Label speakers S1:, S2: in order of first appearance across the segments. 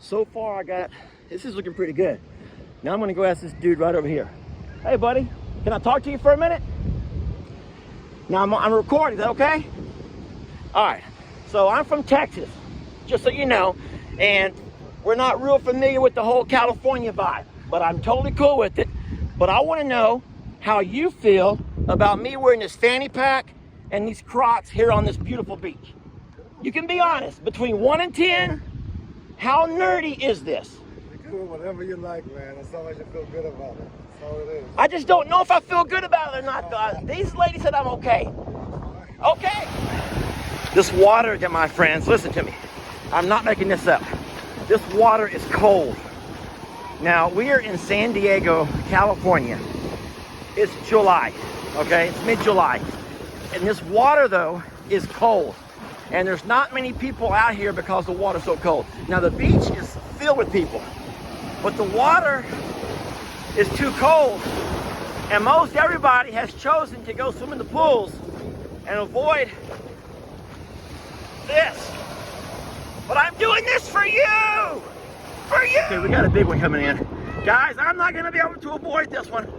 S1: So far, this is looking pretty good. Now I'm gonna go ask this dude right over here. Hey, buddy, can I talk to you for a minute? Now I'm recording, is that okay? All right, so I'm from Texas, just so you know, and we're not real familiar with the whole California vibe, but I'm totally cool with it. But I wanna know how you feel about me wearing this fanny pack and these Crocs here on this beautiful beach. You can be honest, between 1 and 10, how nerdy is this?
S2: You do whatever you like, man, as long as you feel good about it. That's all it is.
S1: I just don't know if I feel good about it or not. These ladies said I'm okay. Okay. This water, my friends, listen to me. I'm not making this up. This water is cold. Now, we are in San Diego, California. It's July, okay? It's mid-July. And this water, though, is cold. And there's not many people out here because the water's so cold. Now, the beach is filled with people, but the water is too cold. And most everybody has chosen to go swim in the pools and avoid this. But I'm doing this for you! For you! Okay, we got a big one coming in. Guys, I'm not gonna be able to avoid this one.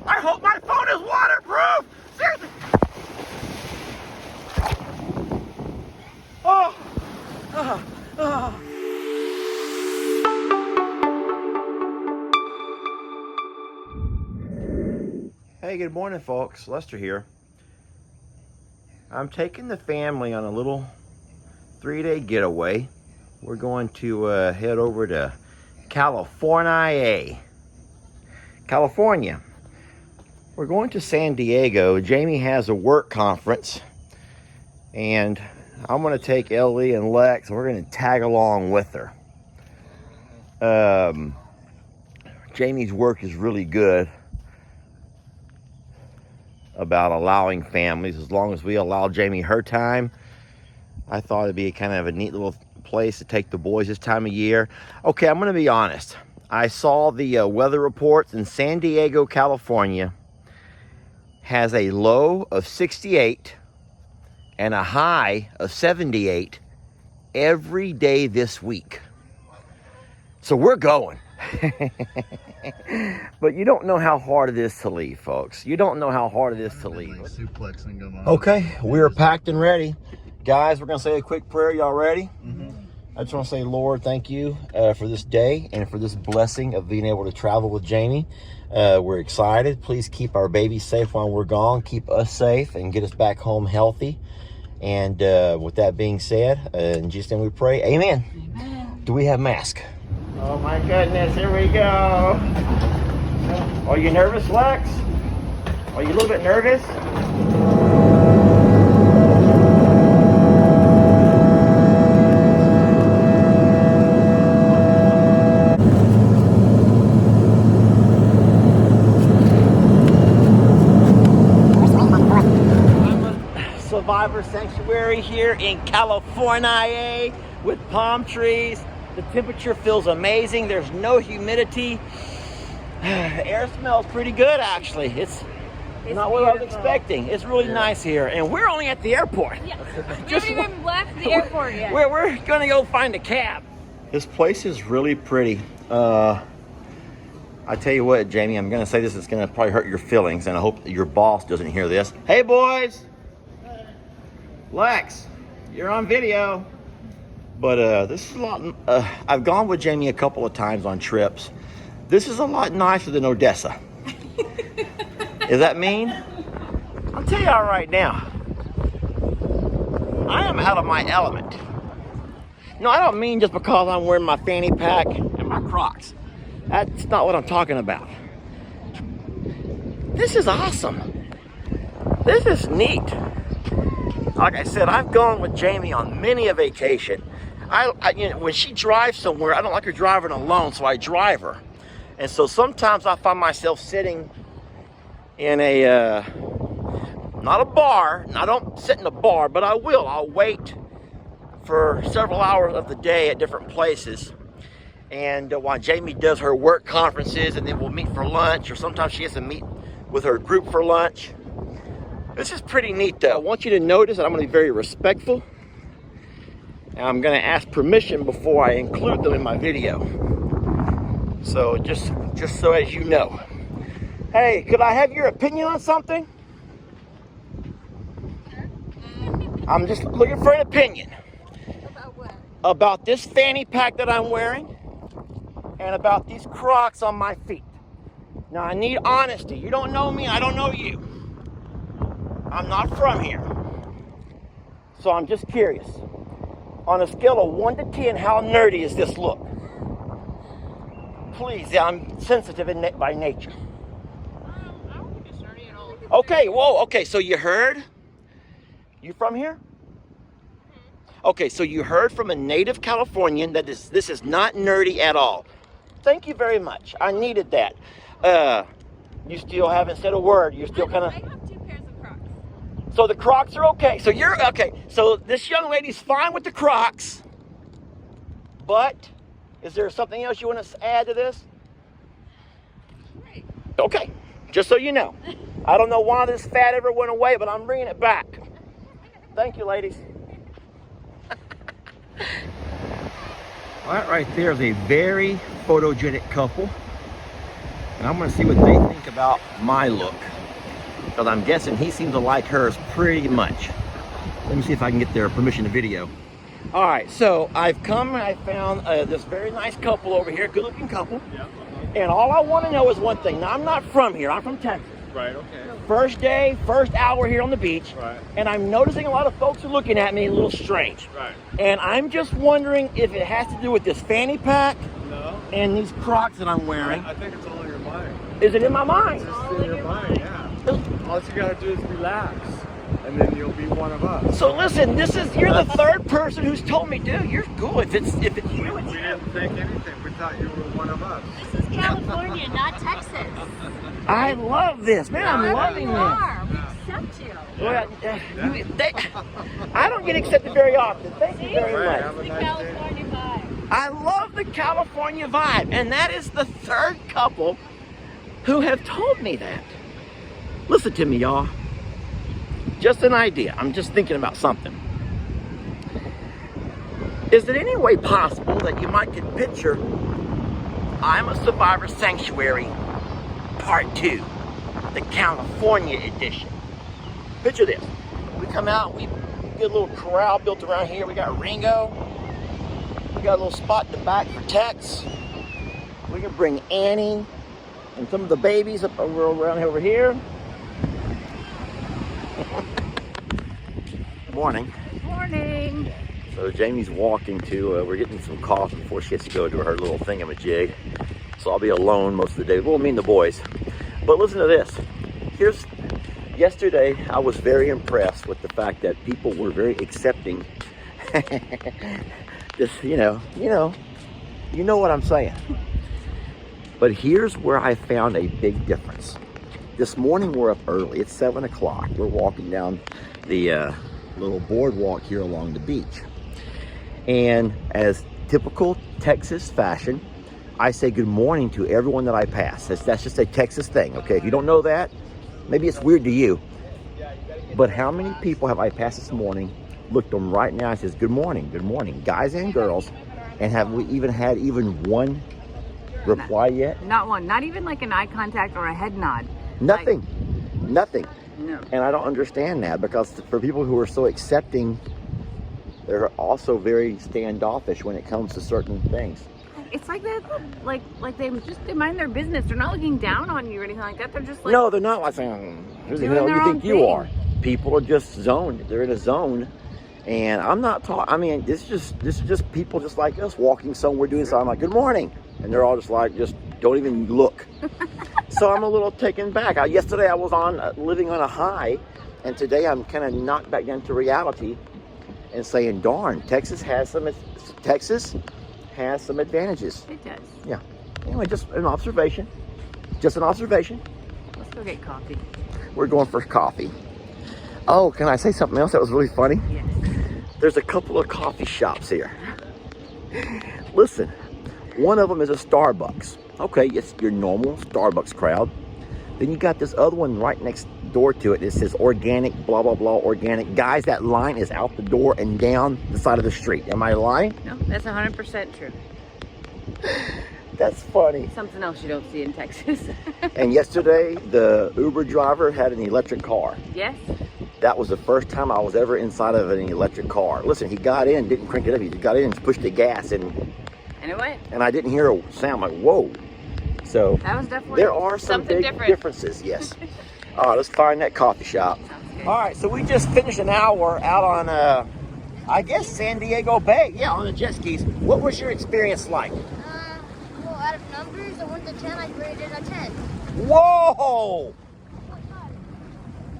S1: I hope my phone is waterproof! Seriously! Oh! Oh! Oh! Hey, good morning, folks. Lester here. I'm taking the family on a little 3-day getaway. We're going to head over to California. We're going to San Diego. Jamie has a work conference, and I'm going to take Ellie and Lex, and we're going to tag along with her. Jamie's work is really good about allowing families, as long as we allow Jamie her time. I thought it'd be kind of a neat little place to take the boys this time of year. Okay, I'm going to be honest. I saw the weather reports, in San Diego, California has a low of 68 and a high of 78 every day this week. So we're going. But you don't know how hard it is to leave, folks. You don't know how hard it is to leave. Okay, we're packed and ready. Guys, we're going to say a quick prayer. Y'all ready? Mm-hmm. I just want to say, Lord, thank you for this day and for this blessing of being able to travel with Jamie. We're excited. Please keep our baby safe while we're gone. Keep us safe and get us back home healthy. And with that being said, in Jesus' name we pray. Amen. Amen. Do we have masks? Oh my goodness, here we go. Are you nervous, Lex? Are you a little bit nervous? Survivor Sanctuary here in California with palm trees. The temperature feels amazing. There's no humidity. The air smells pretty good, actually. It's not what I was expecting. It's really nice here. And we're only at the airport. Yeah.
S3: We haven't even left the airport yet.
S1: We're going to go find a cab. This place is really pretty. I tell you what, Jamie, I'm going to say this. It's going to probably hurt your feelings, and I hope your boss doesn't hear this. Hey, boys. Lex, you're on video. But this is a lot, I've gone with Jamie a couple of times on trips. This is a lot nicer than Odessa. Is that mean? I'll tell y'all right now, I am out of my element. No, I don't mean just because I'm wearing my fanny pack and my Crocs. That's not what I'm talking about. This is awesome. This is neat. Like I said, I've gone with Jamie on many a vacation. When she drives somewhere, I don't like her driving alone, so I drive her. And so sometimes I find myself sitting in a, not a bar. I don't sit in a bar, but I will. I'll wait for several hours of the day at different places. And while Jamie does her work conferences, and then we'll meet for lunch, or sometimes she has to meet with her group for lunch. This is pretty neat, though. I want you to notice that I'm going to be very respectful. And I'm gonna ask permission before I include them in my video. So just so as you know. Hey, could I have your opinion on something? I'm just looking for an opinion.
S3: About what?
S1: About this fanny pack that I'm wearing and about these Crocs on my feet. Now I need honesty. You don't know me, I don't know you. I'm not from here. So I'm just curious. On a scale of 1 to 10, how nerdy is this look? Please, I'm sensitive by nature.
S3: I don't think it's nerdy at all.
S1: Okay, whoa, okay, so you heard? You from here? Okay, so you heard from a native Californian that this is not nerdy at all. Thank you very much. I needed that. You still haven't said a word. You're still kind of...
S3: I have 2 pairs of Crocs.
S1: So the Crocs are okay. So you're okay. So this young lady's fine with the Crocs. But is there something else you want to add to this?
S3: Right.
S1: Okay, just so you know. I don't know why this fat ever went away, but I'm bringing it back. Thank you, ladies. All right there is a very photogenic couple. And I'm going to see what they think about my look. Because I'm guessing he seems to like hers pretty much. Let me see if I can get their permission to video. All right, so I've come and I found this very nice couple over here, good looking couple.
S2: Yeah.
S1: And all I want to know is one thing. Now, I'm not from here, I'm from Texas.
S2: Right, okay.
S1: First day, first hour here on the beach.
S2: Right.
S1: And I'm noticing a lot of folks are looking at me a little strange.
S2: Right.
S1: And I'm just wondering if it has to do with this fanny pack
S2: No.
S1: and these Crocs that I'm wearing.
S2: I think it's all in your mind.
S1: Is it in my mind?
S2: It's just in your mind, yeah. All you gotta do is relax, and then you'll be one of us.
S1: So listen, you're the third person who's told me, dude, you're cool. If it's you, it's
S2: We
S1: you.
S2: didn't think anything. We thought you were one of us.
S3: This is California, not Texas.
S1: I love this, man. I'm loving
S3: You
S1: this.
S3: are. We accept you.
S1: Well, I don't get accepted very often. Thank you very
S2: Right,
S1: much.
S2: have a
S3: The
S2: nice day.
S3: California vibe.
S1: I love the California vibe, and that is the third couple who have told me that. Listen to me, y'all. Just an idea. I'm just thinking about something. Is it any way possible that you might could picture I'm a Survivor Sanctuary Part 2, the California edition? Picture this. We come out, we get a little corral built around here. We got Ringo. We got a little spot in the back for Tex. We can bring Annie and some of the babies up around over here. Morning.
S3: Morning.
S1: So Jamie's walking to, we're getting some coffee before she has to go to her little thingamajig. So I'll be alone most of the day. Well, me and the boys. But listen to this. Yesterday I was very impressed with the fact that people were very accepting. Just, you know what I'm saying. But here's where I found a big difference. This morning we're up early. It's 7 o'clock. We're walking down the little boardwalk here along the beach. And as typical Texas fashion, I say good morning to everyone that I pass. That's just a Texas thing, okay? If you don't know that, maybe it's weird to you. But how many people have I passed this morning, looked them right now and says, good morning, guys and girls, and have we even had one reply yet?
S4: Not one. Not even like an eye contact or a head nod.
S1: Nothing. Nothing.
S4: No.
S1: And I don't understand that, because for people who are so accepting, they're also very standoffish when it comes to certain things.
S4: It's like that, like they mind their business. They're not looking down on you or anything like that. They're just like,
S1: No, they're not like saying, who the
S4: doing
S1: hell
S4: their
S1: you
S4: own
S1: think you
S4: thing.
S1: are? People are just zoned. They're in a zone. And I'm not talking, I mean, this is just people just like us walking somewhere doing something. I'm like, good morning. And they're all just like, just don't even look. So I'm a little taken back. Yesterday I was living on a high, and today I'm kind of knocked back down to reality and saying, darn, Texas has some advantages.
S4: it does.
S1: Yeah. Anyway, just an observation. Just an observation.
S4: Let's go get coffee.
S1: We're going for coffee. Oh, can I say something else that was really funny?
S4: Yes.
S1: There's a couple of coffee shops here. Listen, one of them is a Starbucks. Okay, it's your normal Starbucks crowd. Then you got this other one right next door to it. It says organic, blah, blah, blah, organic. Guys, that line is out the door and down the side of the street. Am I lying?
S4: No, that's 100% true.
S1: That's funny.
S4: Something else you don't see in Texas.
S1: And yesterday, the Uber driver had an electric car.
S4: Yes.
S1: That was the first time I was ever inside of an electric car. Listen, he got in, didn't crank it up. He just got in and pushed the gas, and
S4: it went.
S1: And I didn't hear a sound. Like, whoa. So
S4: that was definitely
S1: there are some big differences. Yes. All right, let's find that coffee shop. All right, so we just finished an hour out on, I guess, San Diego Bay. Yeah, on the jet skis. What was your experience like?
S5: Well, out of numbers, I 1 to 10, I graded a 10.
S1: Whoa!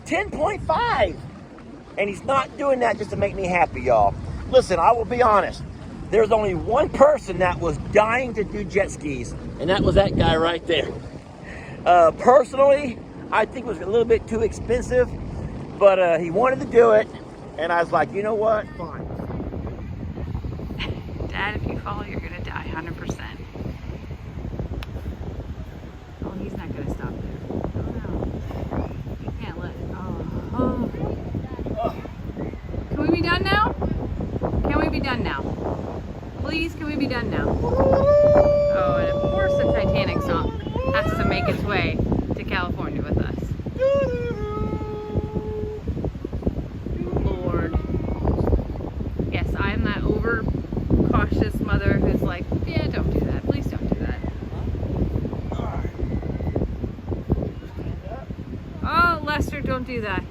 S1: 10.5. And he's not doing that just to make me happy, y'all. Listen, I will be honest. There's only one person that was dying to do jet skis, and that was that guy right there. Personally, I think it was a little bit too expensive, but he wanted to do it, and I was like, you know what? Fine.
S4: Dad, if you fall, you're gonna die 100%. Oh, he's not gonna stop there. Oh no. You can't let it. Oh. Can we be done now? Can we be done now? Please, can we be done now? Oh, and of course the Titanic song has to make its way to California with us. Lord. Yes, I am that over-cautious mother who's like, yeah, don't do that. Please don't do that. Oh, Lester, don't do that.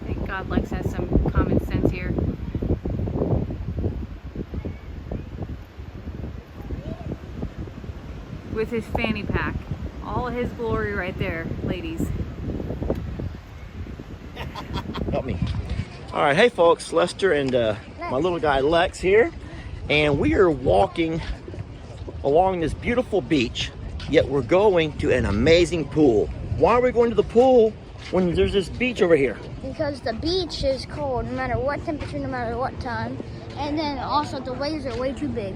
S4: Thank God Lex has some common sense here. With his fanny pack. All of his glory right there, ladies.
S1: Help me. All right, hey folks, Lester and my little guy Lex here, and we are walking along this beautiful beach, yet we're going to an amazing pool. Why are we going to the pool when there's this beach over here?
S5: Because the beach is cold no matter what temperature, no matter what time. And then also the waves are way too big.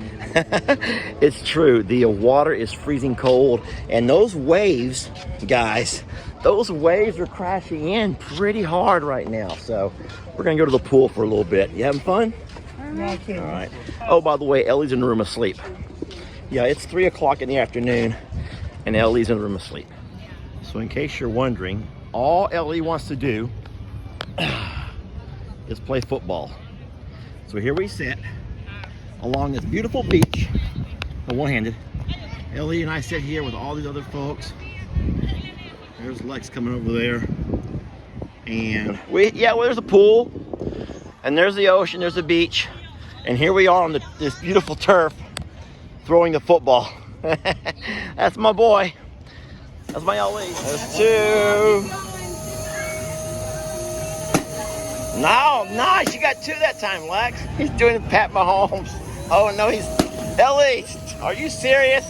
S1: It's true. The water is freezing cold. And those waves, guys, those waves are crashing in pretty hard right now. So we're going to go to the pool for a little bit. You having fun? All right. Oh, by the way, Ellie's in the room asleep. Yeah, it's 3 o'clock in the afternoon and Ellie's in the room asleep. So in case you're wondering, all Ellie wants to do is play football. So here we sit along this beautiful beach, one-handed. Ellie and I sit here with all these other folks. There's Lex coming over there. And there's a pool, and there's the ocean, there's the beach. And here we are on this beautiful turf, throwing the football. That's my boy. That's my Ellie. There's 2. No, nice. You got 2 that time, Lex. He's doing Pat Mahomes. Oh, no, he's... Ellie, are you serious?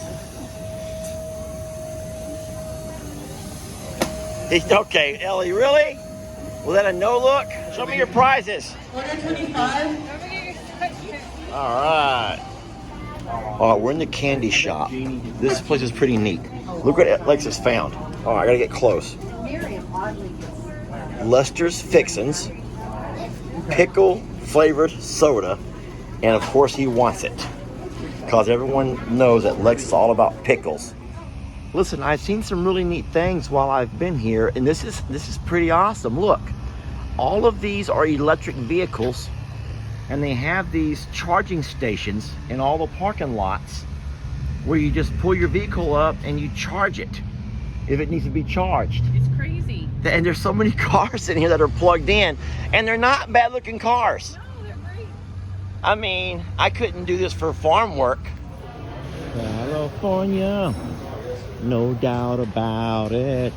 S1: He's okay. Ellie, really? Was that a no look? Show me your prizes. All right. Oh, we're in the candy shop. This place is pretty neat. Look what Lex has found. Oh, I gotta get close. Lester's Fixins. Pickle flavored soda, and of course he wants it because everyone knows that Lex is all about pickles. Listen, I've seen some really neat things while I've been here, and this is pretty awesome. Look, all of these are electric vehicles, and they have these charging stations in all the parking lots where you just pull your vehicle up and you charge it if it needs to be charged.
S4: It's crazy.
S1: And there's so many cars in here that are plugged in, and they're not bad looking cars.
S4: No, they're great.
S1: I mean, I couldn't do this for farm work. California, no doubt about it.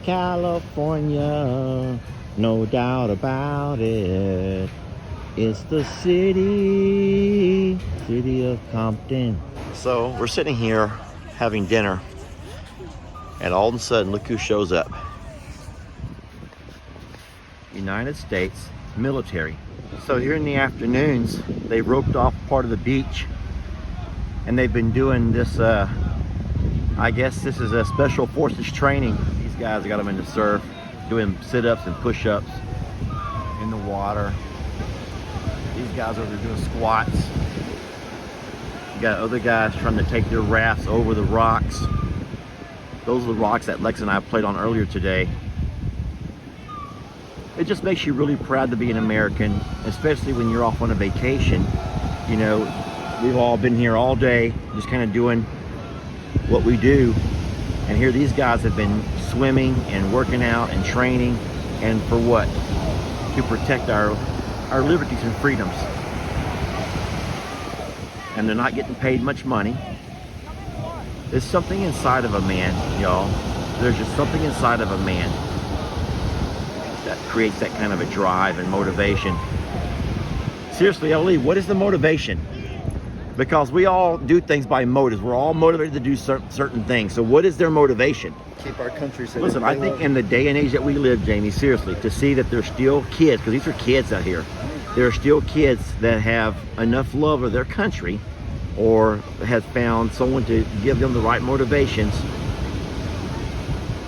S1: California, no doubt about it. It's the city of Compton. So we're sitting here having dinner, and all of a sudden, look who shows up. United States military. So here in the afternoons, They roped off part of the beach, and they've been doing this, I guess this is a special forces training. These guys got them in the surf, doing sit-ups and push-ups in the water. These guys over there doing squats. You got other guys trying to take their rafts over the rocks. Those are the rocks that Lex and I played on earlier today. It just makes you really proud to be an American, especially when you're off on a vacation. You know, we've all been here all day, just kind of doing what we do. And here these guys have been swimming and working out and training, and for what? To protect our liberties and freedoms. And they're not getting paid much money. There's something inside of a man, y'all. There's just something inside of a man that creates that kind of a drive and motivation. Seriously, Ellie, what is the motivation? Because we all do things by motives. We're all motivated to do certain things. So what is their motivation?
S2: Keep our country safe.
S1: Listen, I think in the day and age that we live, Jamie, seriously, to see that there's still kids, because these are kids out here. There are still kids that have enough love of their country, or has found someone to give them the right motivations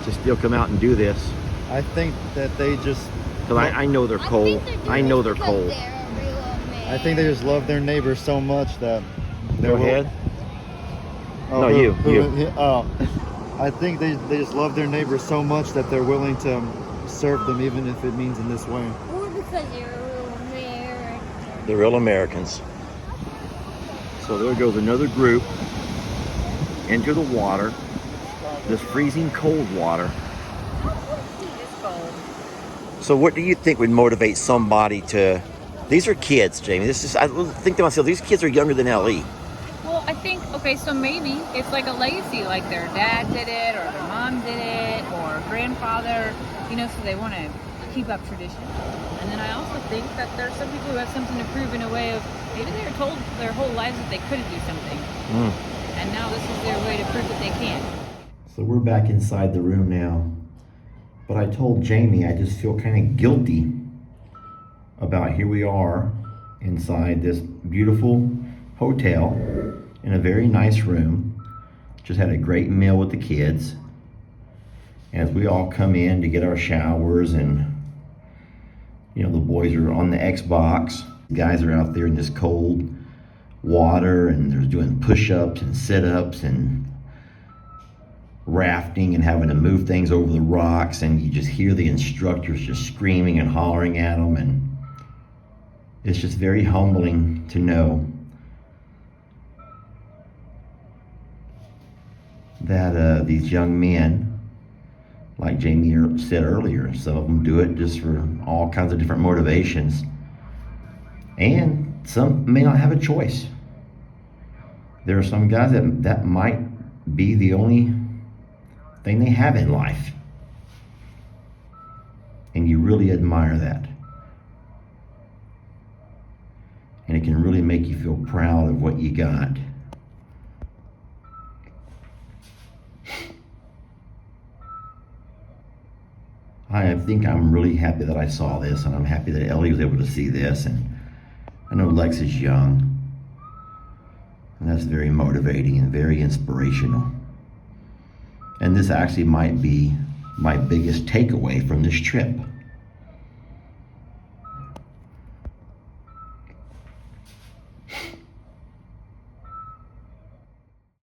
S1: to still come out and do this.
S2: I think that they just...
S1: Because I know they're cold. I know they're cold.
S2: I think they just love their neighbors so much that...
S1: Go ahead.
S2: Oh,
S1: No, you.
S2: I think they just love their neighbors so much that they're willing to serve them, even if it means in this way.
S5: Or because they're real American.
S1: They're real Americans. So there goes another group into the water, this freezing cold water.
S4: It's cold.
S1: So what do you think would motivate somebody to... These are kids, Jamie. This is, I think to myself, these kids are younger than LE.
S4: Well, I think, okay, so maybe it's like a legacy, like their dad did it, or their mom did it, or grandfather, you know, so they want to keep up tradition. And then I also think that there's some people who have something to prove in a way of, maybe they were told their whole lives that they couldn't do something. And now this is their way to prove that they can.
S1: So we're back inside the room now. But I told Jamie I just feel kind of guilty about here we are inside this beautiful hotel in a very nice room. Just had a great meal with the kids. As we all come in to get our showers, and you know, the boys are on the Xbox. The guys are out there in this cold water, and they're doing push-ups and sit-ups and rafting and having to move things over the rocks, and you just hear the instructors just screaming and hollering at them, and it's just very humbling to know that these young men, like Jamie said earlier, some of them do it just for all kinds of different motivations, and some may not have a choice. There are some guys that might be the only thing they have in life, and you really admire that, and it can really make you feel proud of what you got. I think I'm really happy that I saw this, and I'm happy that Ellie was able to see this, and I know Lex is young, and that's very motivating and very inspirational. And this actually might be my biggest takeaway from this trip.